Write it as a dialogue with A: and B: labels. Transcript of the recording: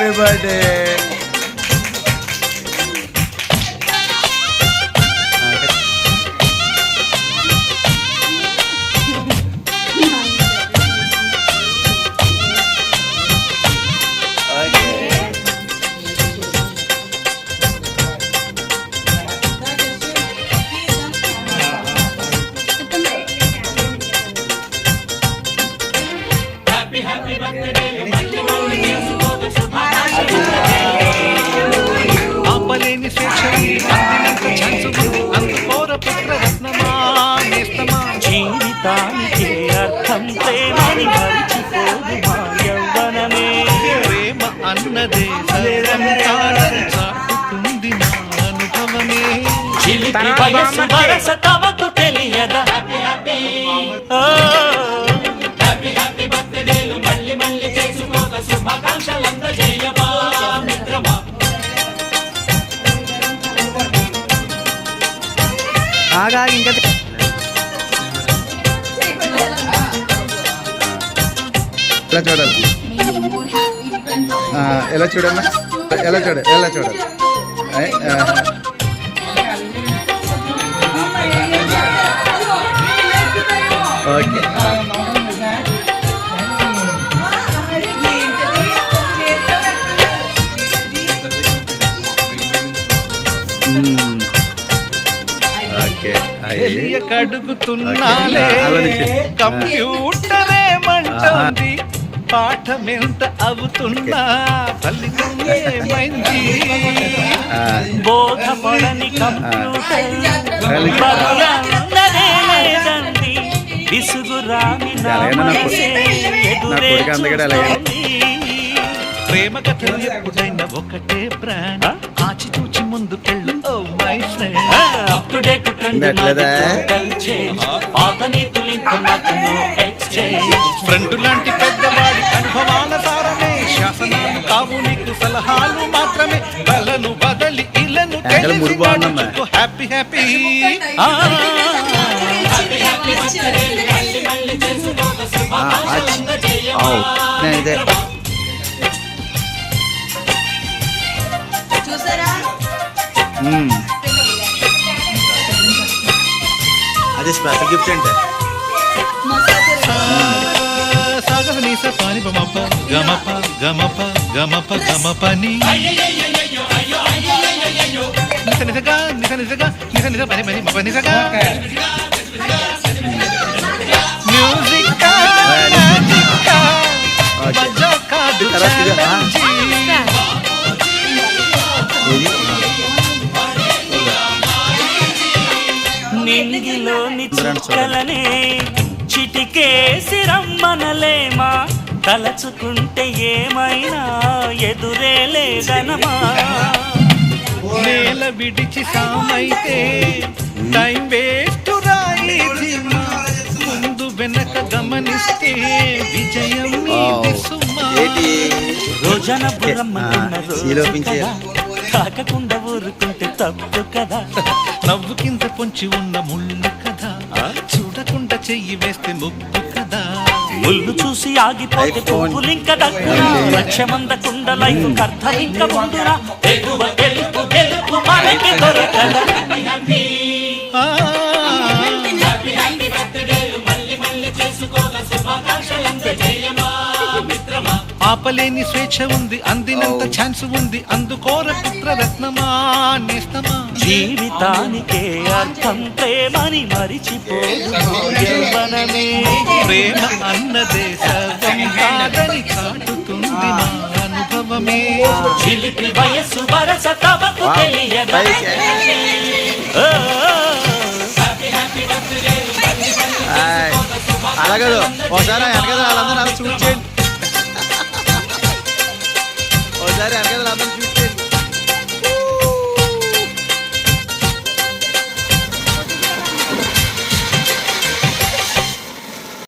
A: Happy birthday.
B: ఆపలేని స్వేచ్ఛ అందుకోర పుత్రరత్నమా నేస్తమా.
C: జీవితానికి అర్థం ప్రేమని మరిచిపోదు మా యవ్వనమే.
B: ప్రేమ అన్నదే సర్వం చాటుతుంది నా అనుభవమే.
C: చిలిపి వయసు వరస తమకు తెలియదా.
A: ఆగా ఇంకా ఎలా చూడాలి, ఎలా చూడమ్మా, ఎలా చూడాలి, ఎలా చూడాలి. ఓకే
B: కడుగుతున్నాలే కంప్యూటరే మంటోంది. పాఠమెంత అవుతున్నా ఫలితం ఏమైంది.
C: బోధపడని కంప్యూటర్ లేదండి. విసుగురాని
B: ప్రేమ కథలు ఎప్పుడైనా ఒకటే బ్రాండ్. ఆచితూచి ముందుకెళ్ళు ఓ మై ఫ్రెండ్. ఫ్రెండ్ లాంటి పెద్దవాడి అనుభవాల సారమే. శాసనాలు కావు నీకు సలహాలు మాత్రమే. కలను బదలి ఇళ్ళను హ్యాపీ హ్యాపీ.
A: అది స్పెషల్ గిఫ్ట్ అంటే
B: సాగ నీస పాని బమప గమప గమప గమప గమపని నిస నిసగా నిస నిసగా నిస నిస పని పని మప నిసగా. మ్యూజిక్
C: నింగిలోని చుక్కలనే చిటికేసి రమ్మనలేమా. తలచుకుంటే ఏమైనా ఎదురే లేదనమా.
B: నేల విడిచి సామైతే టైం వేస్ట్ రాయి. ముందు వెనక గమనిస్తే విజయం
C: రోజన బుర్రమ్మకున్న రోజు కాకకుండా ఊరుకుంటే తప్పు కదా.
B: నవ్వు కింద పొంచి ఉన్న ముళ్ళు కదా. చూడకుండా చెయ్యి వేస్తే ముప్పు కదా.
C: ముళ్ళు చూసి ఆగిపోతే పువ్వులింక దక్కునా. లక్ష్యమందకుండ లైఫ్ అర్థం ఇంక ముందురా. గెలుపు గెలుపు మనకి దొరకదా.
B: ఆపలేని స్వేచ్ఛ ఉంది, అందినంత ఛాన్స్ ఉంది. అందుకోర పుత్రరత్నమా నేస్తమా.
C: జీవితానికే అర్థం ప్రేమని మరిచిపోదు యవ్వనమే.
B: ప్రేమ అన్నదే సర్వం కాదని చాటుతుంది నా అనుభవమే.
C: చిలిపి వయసు వరస తమకు తెలియదా.
A: అలాగే ఒకసారి వెనక వాళ్ళందరూ అలా చూసేయండి.